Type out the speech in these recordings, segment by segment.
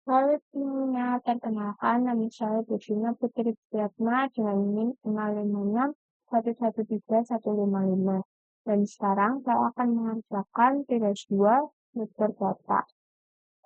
Lalu timnya perkenalkan, nama saya Regina Putri Priatma dengan NIM 556113155. Dan sekarang saya akan mengerjakan tugas 2 vektor data.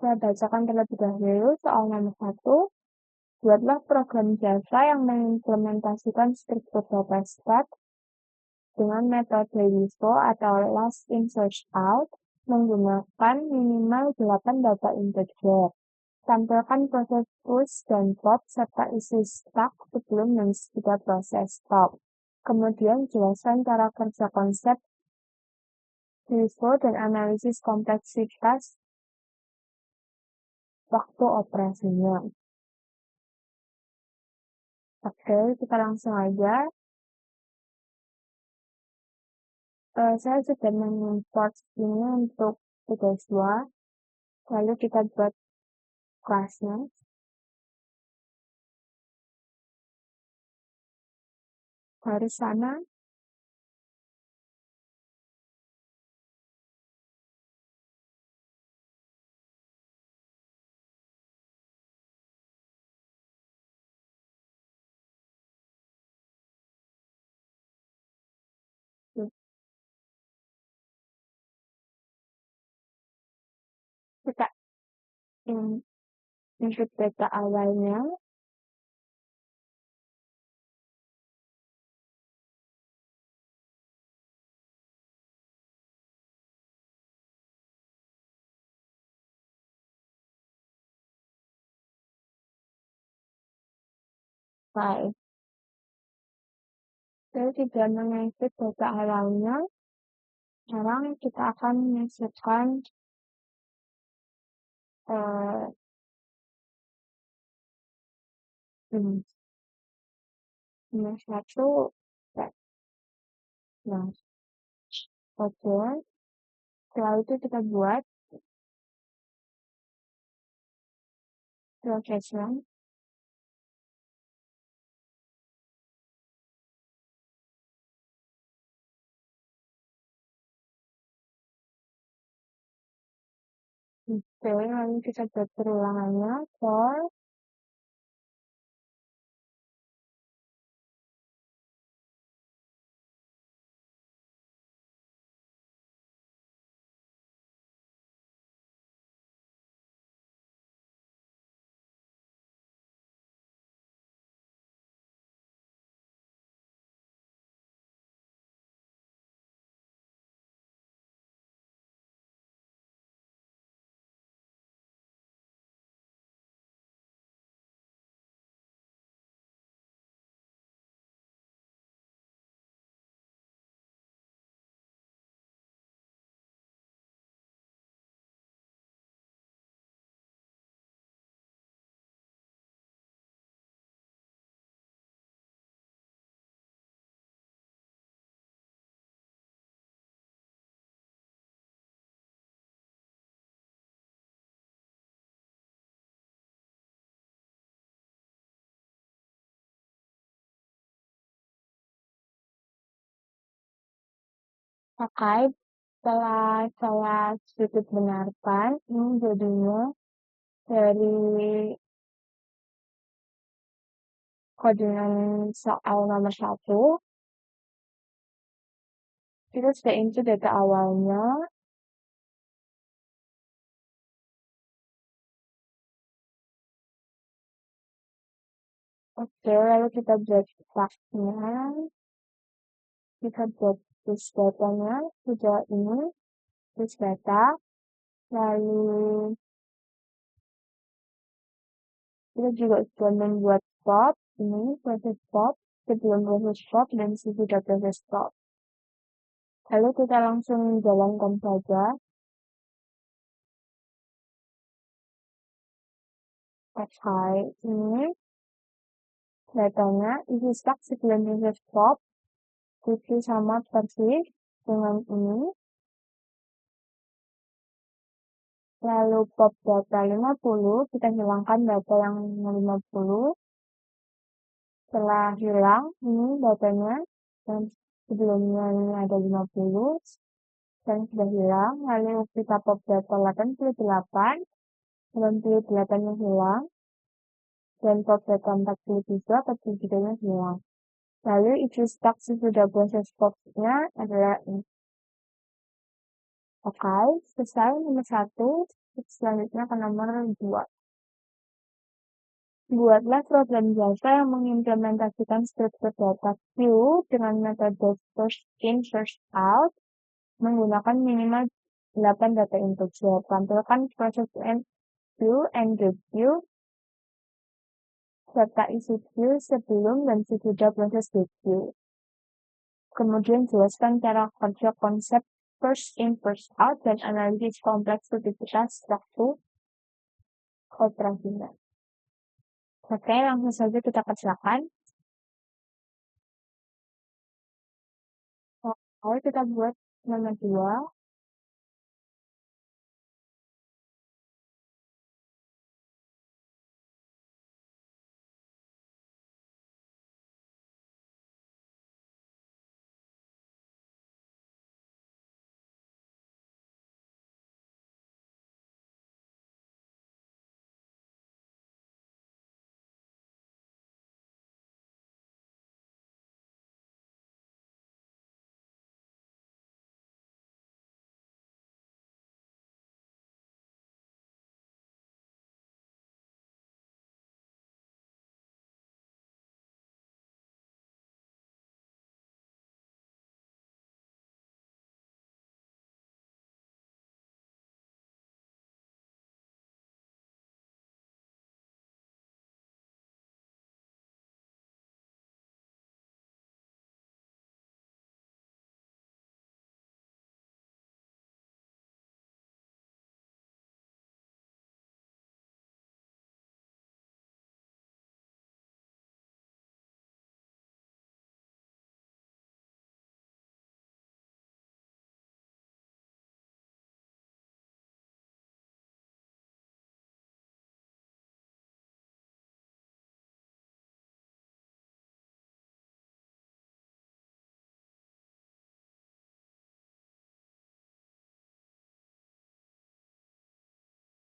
Saya bacakan terlebih dahulu soal nomor 1. Buatlah program Java yang mengimplementasikan struktur data set dengan metode LIFO atau last in first out menggunakan minimal 8 data integer. Tampilkan proses push dan pop serta isi stack sebelum dan sesudah proses stop. Kemudian jelaskan cara kerja konsep LIFO dan analisis kompleksitas waktu operasinya. Oke, kita langsung aja. Saya sudah mengimport ini untuk tugas 2. Lalu kita buat kelasnya. Garis sana. Kita input data awalnya. Baik. Saya sudah menginput data awalnya. Sekarang kita akan memasukkan nomor 1. Nah, oke. Setelah itu kita buat prosesnya. Oke, lalu kita buat perulangannya for pakai. Setelah saya sedikit benarkan, ini jadinya dari codingan soal nomor 1. Kita sudah input data awalnya. Oke, lalu kita buat stacknya. Kita buat push datanya sudah ini push data. Lalu kita juga sudah membuat pop. Ini proses pop sebelum proses pop dan sesudah proses pop. Lalu kita langsung jalankan saja. Oke, ini datanya isi stack sebelum proses pop. Itu sama persis dengan ini. Lalu pop data 50, kita hilangkan data yang 50. Setelah hilang, ini datanya, dan sebelumnya ini ada 50, dan sudah hilang. Lalu kita pop data 88, 88 yang hilang, dan pop data 43, 43-nya hilang. Lalu isi stak sesudah proses popnya adalah ini. Oke, selesai nomor 1, selanjutnya ke nomor 2. Buatlah program Java yang mengimplementasikan struktur data queue dengan metode first in, first out, menggunakan minimal 8 data integer. Tampilkan proses queue and get queue serta isi queue sebelum dan sesudah proses get queue. Kemudian jelaskan cara kerja konsep first in, first out, dan analisis kompleksitas struktur operasinya. Oke, langsung saja kita kerjakan. Lalu kita buat nomor 2.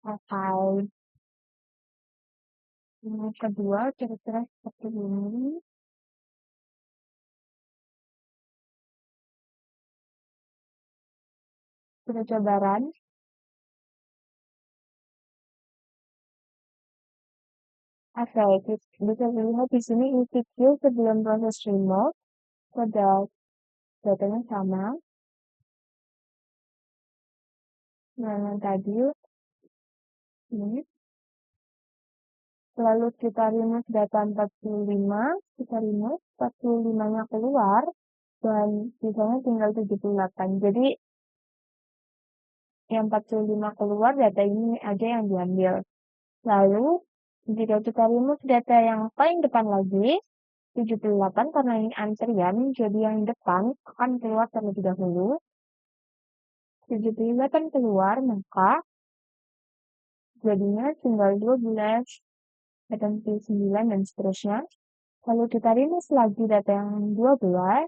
Oke, yang kedua kira-kira seperti ini. Kita coba run. Oke, bisa dilihat di sini isi queue sebelum proses remote. Pada datanya sama. Nah, yang tadi ini. Lalu kita remove data 45, kita remove 45-nya keluar, dan sisanya tinggal 78. Jadi, yang 45 keluar, data ini aja yang diambil. Lalu, jika kita remove data yang paling depan lagi, 78 karena ini antrian, jadi yang depan akan keluar terlebih dahulu. 78 keluar, maka jadinya tinggal 12, 89, dan seterusnya. Lalu kita remove lagi data yang 12,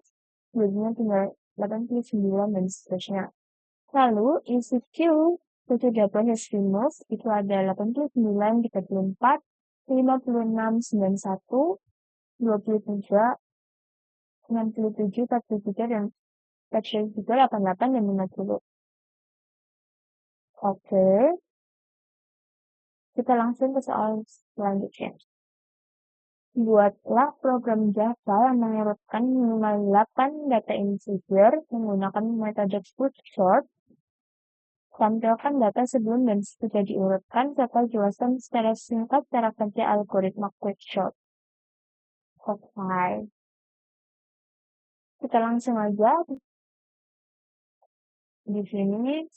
jadinya tinggal 89, dan seterusnya. Lalu, isi queue sesudah proses remove itu ada 89, 34, 56, 91, 23, 67, 43, dan 43, 88, dan 50. Oke, kita langsung ke soal selanjutnya. Buatlah program Java yang mengurutkan minimal 8 data integer menggunakan metode quicksort. Tampilkan data sebelum dan sesudah diurutkan serta jelaskan secara singkat cara kerja algoritma quicksort. Oke. Kita langsung aja di sini.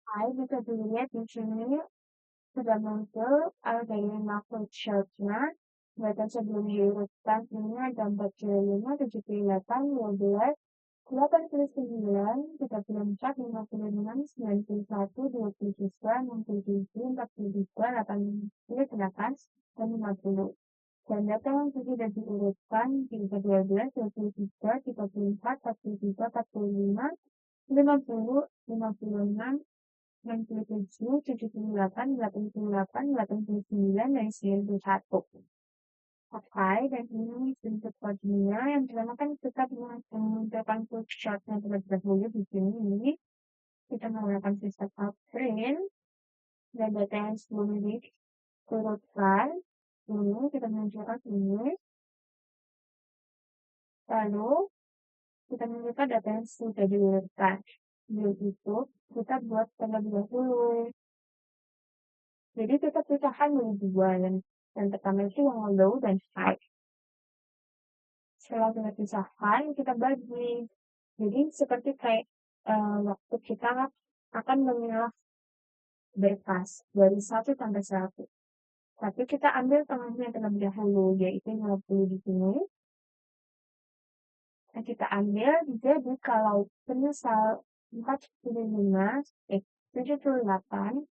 Hai, bisa dilihat di sini sudah muncul algoritma flowchart-nya. Data sebelum diurutkan ini ada 45, 78, 12, 89, 34, 56, 91, 23, 67, 43, 88, dan 50. Dan data yang sudah diurutkan di 12, 23, 34, 43, 45, 50, 56, 67, 78, 88, 89, dan 91. Oke, dan ini bentuk kodenya yang pertama kan kita menggunakan flowchart-nya terlebih dahulu di sini. Ini kita menggunakan sistem print dan data yang sebelumnya diturutkan. Ini kita menunjukkan ini. Lalu kita menunjukkan data yang sudah diurutkan. Yaitu kita buat terlebih dahulu. Jadi kita pisahkan menjadi dua. Yang pertama itu yang low dan high. Setelah kita pisahkan, kita bagi. Jadi seperti kayak waktu kita akan memilah berkas dari 1 sampai 100. Tapi kita ambil tengahnya terlebih dahulu, yaitu 50 di sini. Dan kita ambil, jadi kalau penyesal 45, 78,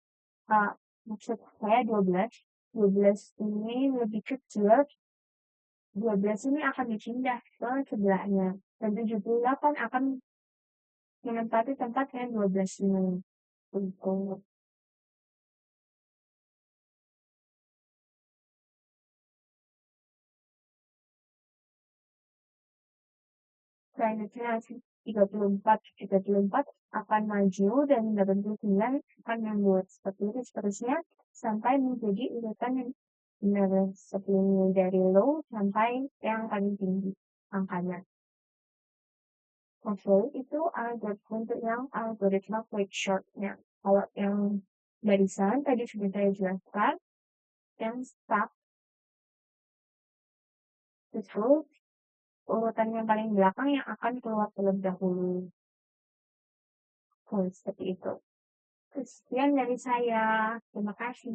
maksud saya 12, 12 ini lebih kecil, 12 ini akan dipindah ke sebelahnya. Dan 78 akan menempati tempat yang 12 ini. Untuk selanjutnya 34 akan maju dan 89 akan mundur. Seperti itu seterusnya sampai menjadi urutan yang benar sebelumnya dari low sampai yang paling tinggi angkanya. Oke, itu untuk yang algoritma flowchart-nya. Kalau yang barisan tadi sudah saya jelaskan, yang stack itu urutan yang paling belakang yang akan keluar terlebih dahulu. Seperti itu. Sekian dari saya. Terima kasih.